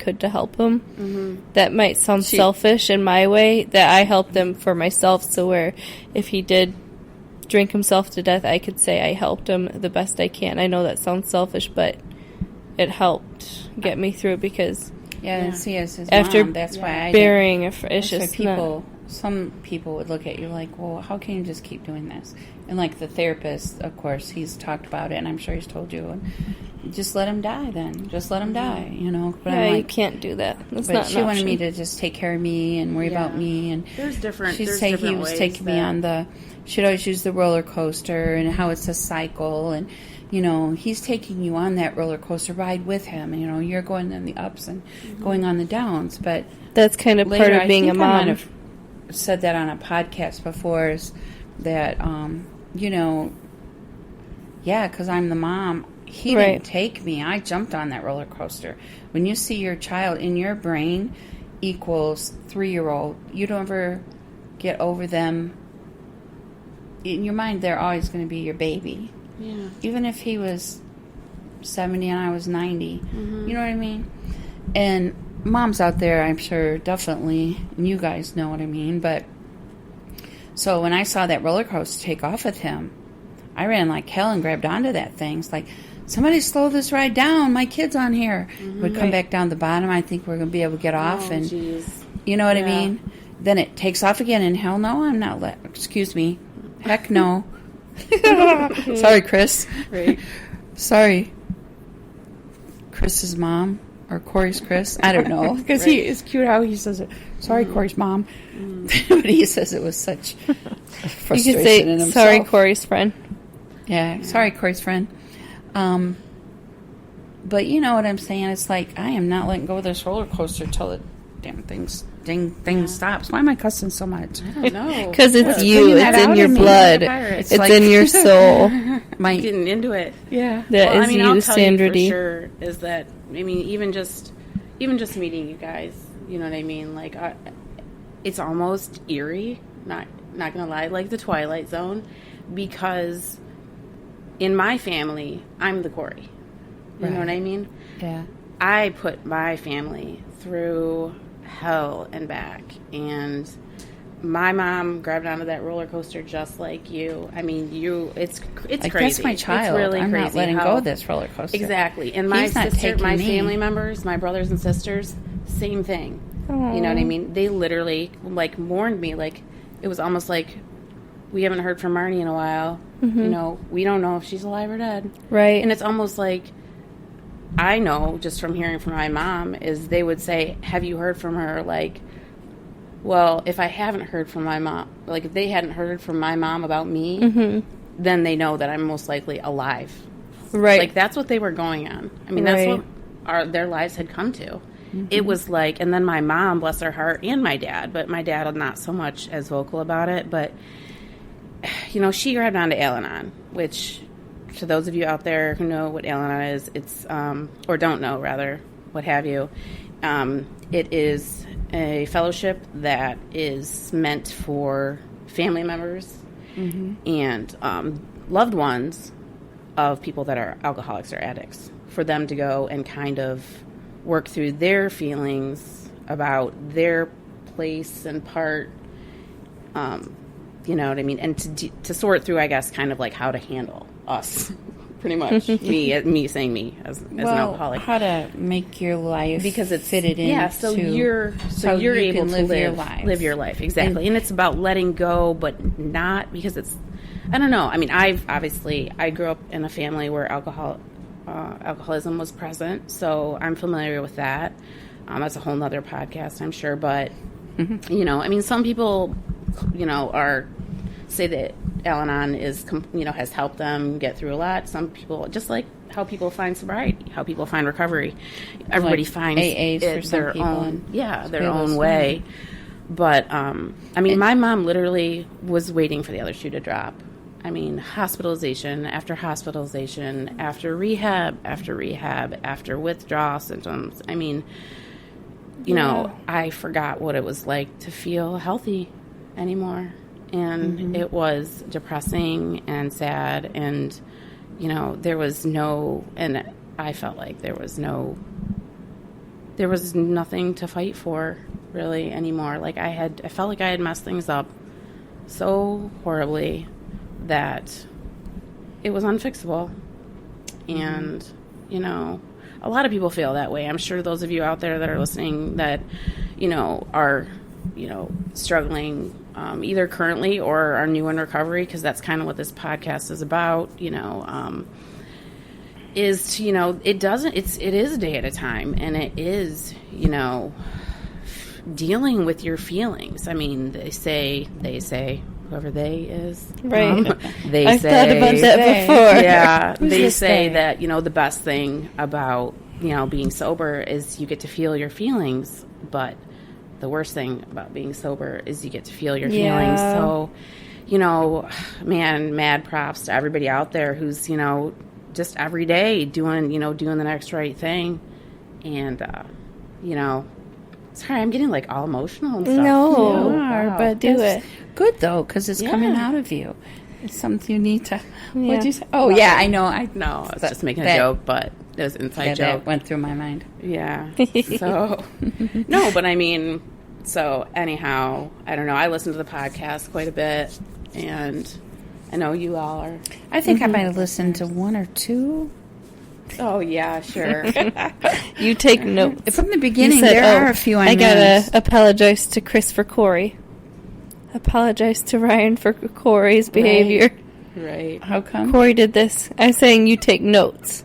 could to help him. That might sound selfish in my way, that I helped him for myself, so where if he did drink himself to death, I could say I helped him the best I can. I know that sounds selfish, but it helped get me through because see, as his after mom, that's why I burying it's just people. Some people would look at you like, well, how can you just keep doing this? And like the therapist, of course, he's talked about it, and I'm sure he's told you, and just let him die then. Just let him die, you know. But yeah, I'm like, you can't do that. That's but not she wanted me to just take care of me and worry about me. And there's different. She'd there's say different he was ways taking me on the. She'd always use the roller coaster and how it's a cycle, and you know he's taking you on that roller coaster ride with him. And you know you're going on the ups and going on the downs. But that's kind of later, part of being a mom. I might have said that on a podcast before. Is that you know, yeah, because I'm the mom. He didn't take me. I jumped on that roller coaster. When you see your child in your brain equals 3-year-old, you don't ever get over them. In your mind, they're always going to be your baby. Yeah. Even if he was 70 and I was 90. You know what I mean? And moms out there, I'm sure, definitely, and you guys know what I mean, but so when I saw that roller coaster take off with him, I ran like hell and grabbed onto that thing. It's like, somebody slow this ride down. My kid's on here. Would come back down the bottom. I think we're going to be able to get off. And you know what I mean? Then it takes off again, and hell no, I'm not excuse me. Heck no. Sorry, Chris. Right. Sorry. Chris's mom. Or Corey's Chris. I don't know. Because it's cute how he says it. Sorry, Corey's mom. But he says it was such frustration you could say, in himself. sorry, Corey's friend. Yeah, sorry, Corey's friend. But you know what I'm saying? It's like, I am not letting go of this roller coaster till the damn thing stops. Why am I cussing so much? I don't know. Because it's you. It's in your blood. It's like, in your soul. Getting into it. Yeah. That well, is I mean, you, I'll tell Sandra you for D. sure is that, I mean, even just meeting you guys, you know what I mean? Like, it's almost eerie, not gonna lie, like the Twilight Zone, because in my family, I'm the Corey. You know what I mean? Yeah. I put my family through hell and back, and my mom grabbed onto that roller coaster just like you. I mean, it's like, crazy. That's my child. It's really I'm crazy not letting go of this roller coaster. Exactly. And my family members, my brothers and sisters, same thing. Aww. You know what I mean? They literally like mourned me. Like, it was almost like, we haven't heard from Marnie in a while. You know, we don't know if she's alive or dead. Right. And it's almost like, I know just from hearing from my mom is they would say, have you heard from her? Like, well, if I haven't heard from my mom, like if they hadn't heard from my mom about me, then they know that I'm most likely alive. Right. Like, that's what they were going on. I mean, that's what their lives had come to. It was like, and then my mom, bless her heart, and my dad, but my dad not so much as vocal about it, but, you know, she grabbed onto Al-Anon, which, to those of you out there who know what Al-Anon is, it's, or don't know, rather, what have you, it is a fellowship that is meant for family members and loved ones of people that are alcoholics or addicts, for them to go and kind of work through their feelings about their place and part, you know what I mean, and to sort through, I guess, kind of like how to handle us, pretty much. me saying me as an alcoholic, how to make your life because it's fitted in. Yeah, so you're able to live your life exactly, and it's about letting go, but not because it's. I don't know. I mean, I grew up in a family where alcoholism was present, so I'm familiar with that. That's a whole nother podcast, I'm sure, but you know, I mean, some people, you know, say that Al-Anon is, you know, has helped them get through a lot. Some people, just like how people find sobriety, how people find recovery, everybody like finds AAs it for some their people own, their own way. But I mean, my mom literally was waiting for the other shoe to drop. I mean, hospitalization after hospitalization, after rehab, after withdrawal symptoms. I mean, you know, I forgot what it was like to feel healthy anymore. And it was depressing and sad. And, you know, there was no, and I felt like there was no there was nothing to fight for really anymore. Like I felt like I had messed things up so horribly that it was unfixable. And, you know, a lot of people feel that way. I'm sure those of you out there that are listening that, you know, are, you know, struggling either currently or are new in recovery, because that's kind of what this podcast is about, you know, is to, you know, it is a day at a time, and it is, you know, dealing with your feelings. I mean, they say, whoever they is. Right. I've thought about that before. Yeah. They say that, you know, the best thing about, you know, being sober is you get to feel your feelings, but the worst thing about being sober is you get to feel your feelings. So, you know, man, mad props to everybody out there who's, you know, just every day doing the next right thing. And, you know, sorry, I'm getting like all emotional and stuff. No, You are, but do it. Good though, because it's coming out of you. It's something you need to. Yeah. What'd you say? Oh yeah, I know. No, I was just making a joke, but it was an inside joke. That went through my mind. Yeah. So, no, but I mean, so anyhow, I don't know. I listen to the podcast quite a bit, and I know you all are. I think I might have listened to one or two. Oh yeah, sure. You take notes. From the beginning, You said, there are a few I gotta missed. apologize to Chris for Corey. Apologize to Ryan for Corey's behavior. Right. How come? Corey did this. I'm saying you take notes.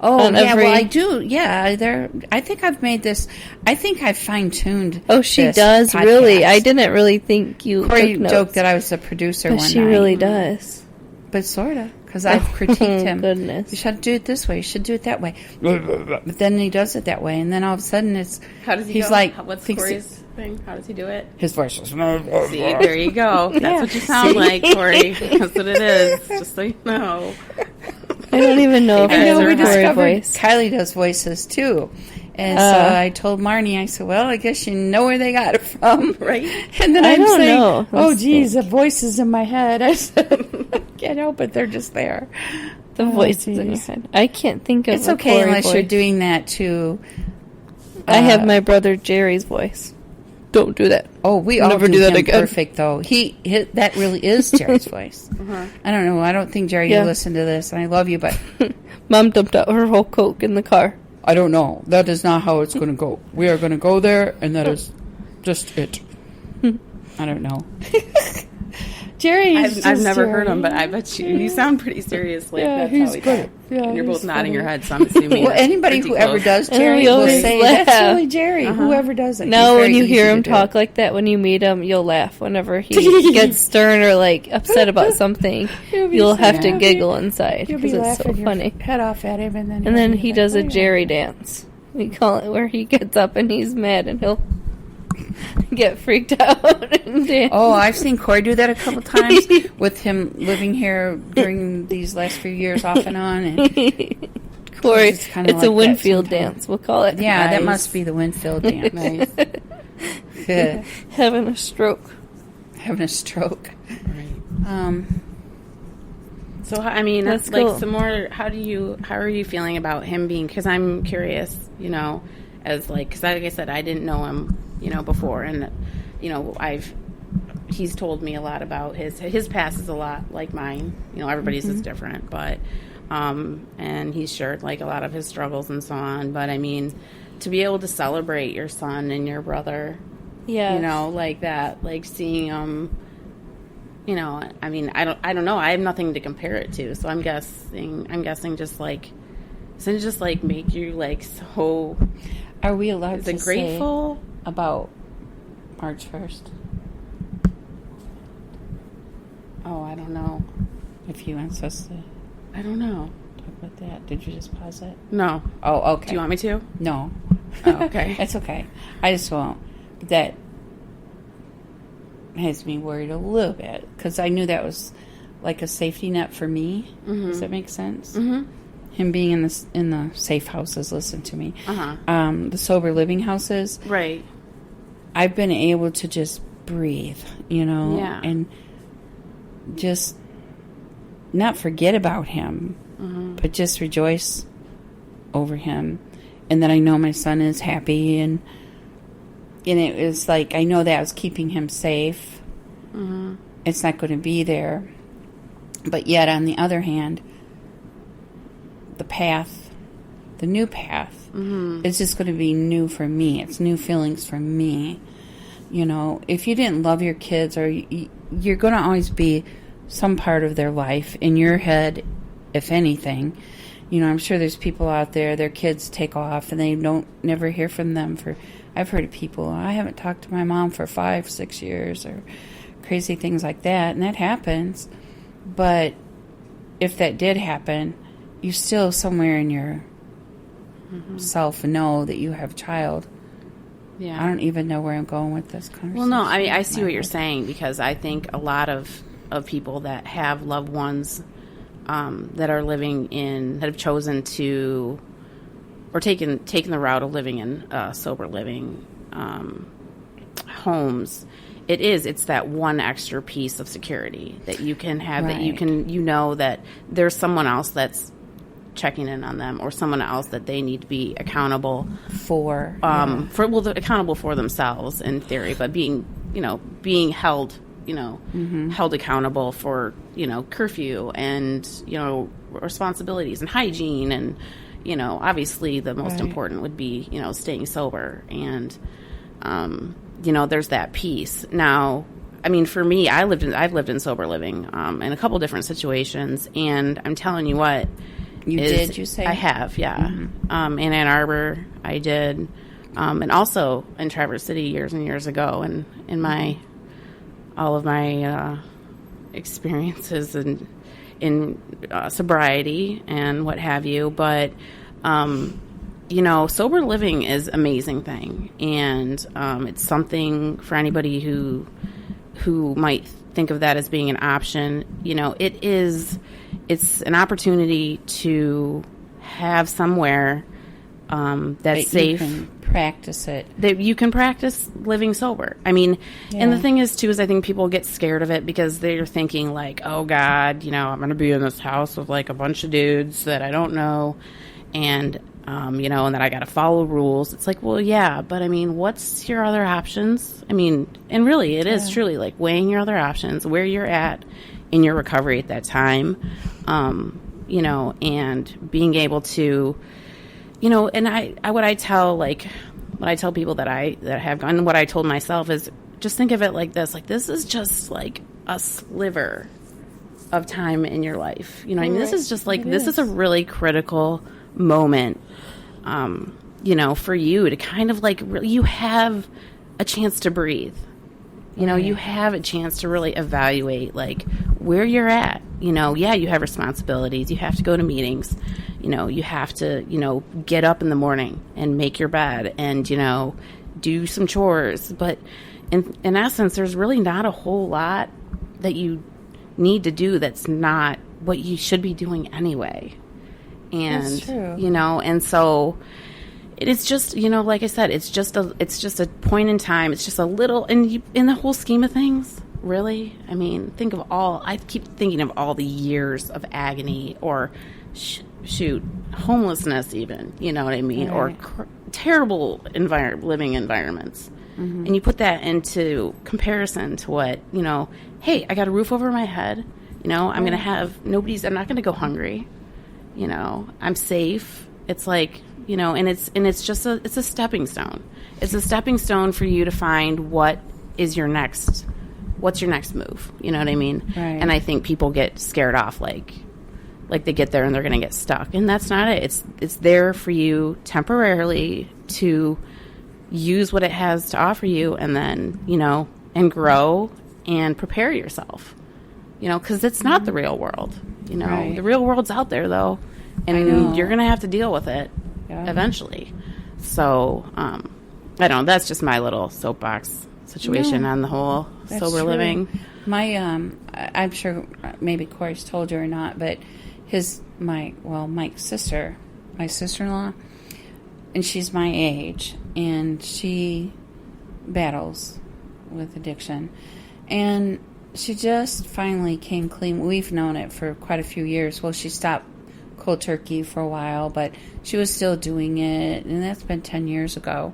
Oh, on yeah, every- well, I do. Yeah, I think I've made this. I think I've fine-tuned. Oh, she this does podcast. really. I didn't really think you Corey took notes. joked that I was the producer but one she night. really does. But sort of, because I've critiqued him. Goodness. You should do it this way. You should do it that way. But then he does it that way, and then all of a sudden it's. How does he He's go? like, What's thinks Corey's thing? How does he do it? His voice is. See, there you go. That's what you sound like, Corey. That's what it is. Just so you know. I don't even know if I I know, have we a Corey discovered voice. Kylie does voices too. And so I told Marnie, I said, well, I guess you know where they got it from. Right. And then I I'm don't saying, know. oh, Let's geez, the voices in my head. I said, I can't help it. They're just there. The voices in your geez. head. I can't think of It's a okay Corey unless you're voice. doing that too. I have my brother Jerry's voice. Don't do that. Oh, we all Never do do that him again. perfect, though. That really is Jerry's voice. I don't know. I don't think, Jerry, Yeah. you listen to this, and I love you, but Mom dumped out her whole Coke in the car. I don't know. That is not how it's going to go. We are going to go there, and that is just it. I don't know. Jerry, I've never heard him, but I bet you sound pretty serious. Like Yeah, that's he's how he good. talks. Yeah, And you're he's both nodding funny. your head, so I'm assuming. Well, that's anybody pretty who ever close. does And Jerry we will always say, laugh. that's really Jerry. Whoever does it. Now, He's when very you easy hear to him do. talk like that, when you meet him, you'll laugh. Whenever he gets stern or like upset about something, you'll have to giggle inside You'll because be it's so laughing funny. your head off at him, and then And then he'll be he like, does "Oh, a yeah." Jerry dance. We call it where he gets up and he's mad and he'll get freaked out and dance. Oh, I've seen Corey do that a couple times with him living here during these last few years off and on. And Corey, It's kinda it's like a that Winfield sometimes. dance. We'll call it. yeah, that Nice. must be the Winfield dance. Nice. Good. Having a stroke. Having a stroke. Right. So I mean, That's like cool. some more. How are you feeling about him being? Because I'm curious, you know, as because like I said, I didn't know him, you know, before, and you know, he's told me a lot about his past is a lot like mine. You know, everybody's is different, but and he's shared like a lot of his struggles and so on. But I mean, to be able to celebrate your son and your brother, Yeah. you know, like that, like seeing them. You know, I mean, I don't know. I have nothing to compare it to, so I'm guessing just like, doesn't it just like make you like so? Are we allowed Is to it grateful? say about March 1st? Oh, I don't know. If you want us to I don't know. talk about that, did you just pause it? No. Oh, okay. Do you want me to? No. Okay. It's okay. I just won't. But that has me worried a little bit because I knew that was like a safety net for me. Does that make sense? Mm-hmm. Him being in the safe houses. Listen to me. Uh-huh. The sober living houses. Right. I've been able to just breathe, you know, Yeah. and just not forget about him, but just rejoice over him and that I know my son is happy, and it was like, I know that I was keeping him safe. Mm-hmm. It's not going to be there. But yet, on the other hand, the new path, is just going to be new for me. It's new feelings for me. You know, if you didn't love your kids, or you're going to always be some part of their life in your head, if anything. You know, I'm sure there's people out there, their kids take off and they never hear from them I've heard of people, I haven't talked to my mom for 5-6 years, or crazy things like that, and that happens. But if that did happen, you still somewhere in your self know that you have a child. Yeah. I don't even know where I'm going with this conversation. Well, no, I mean, I see what you're saying, because I think a lot of people that have loved ones that are that have chosen to, or taken the route of living in sober living homes, it's that one extra piece of security that you can have, right, that you know that there's someone else that's checking in on them, or someone else that they need to be accountable for. Accountable for themselves in theory, but being held, held accountable for, curfew and, responsibilities and hygiene, and, obviously the most important would be, staying sober, and, there's that piece. Now, I mean, for me, I've lived in sober living in a couple different situations, and I'm telling you what. You say? I have, yeah. In Ann Arbor, I did, and also in Traverse City years and years ago, and in all of my experiences in sobriety and what have you. But, sober living is an amazing thing, and it's something for anybody who might think of that as being an option. It's an opportunity to have somewhere that's safe. You can practice it. That you can practice living sober. I mean, and the thing is, too, is I think people get scared of it because they're thinking, like, oh, God, I'm going to be in this house with, like, a bunch of dudes that I don't know, and, and then I got to follow rules. It's like, well, yeah, but, I mean, what's your other options? I mean, and really, it is truly, like, weighing your other options, where you're at in your recovery at that time, and being able to, and what I tell people that have gone, what I told myself is, just think of it like this is just like a sliver of time in your life. I mean, this is just like, this is a really critical moment, for you to kind of like, really, you have a chance to breathe. You have a chance to really evaluate, like, where you're at. You have responsibilities. You have to go to meetings. You have to, get up in the morning and make your bed and, do some chores. But in essence, there's really not a whole lot that you need to do that's not what you should be doing anyway. And, that's true. And so... It's just, like I said, it's just a point in time. It's just a little, and in the whole scheme of things, really. I mean, I keep thinking of all the years of agony, or homelessness even, you know what I mean? Right. Or terrible living environments. Mm-hmm. And you put that into comparison to what, hey, I got a roof over my head, I'm going to have, I'm not going to go hungry, I'm safe. It's like, and it's just it's a stepping stone. It's a stepping stone for you to find what's your next move. You know what I mean? Right. And I think people get scared off, like they get there and they're going to get stuck, and that's not it. It's there for you temporarily to use what it has to offer you, and then and grow and prepare yourself. Because it's not the real world. Right. The real world's out there though, and you're going to have to deal with it. Yeah. Eventually. So, I don't know. That's just my little soapbox situation on the whole sober living. My, I'm sure maybe Corey's told you or not, but Mike's sister, my sister-in-law, and she's my age, and she battles with addiction. And she just finally came clean. We've known it for quite a few years. Well, she stopped cold turkey for a while, but she was still doing it, and that's been 10 years ago.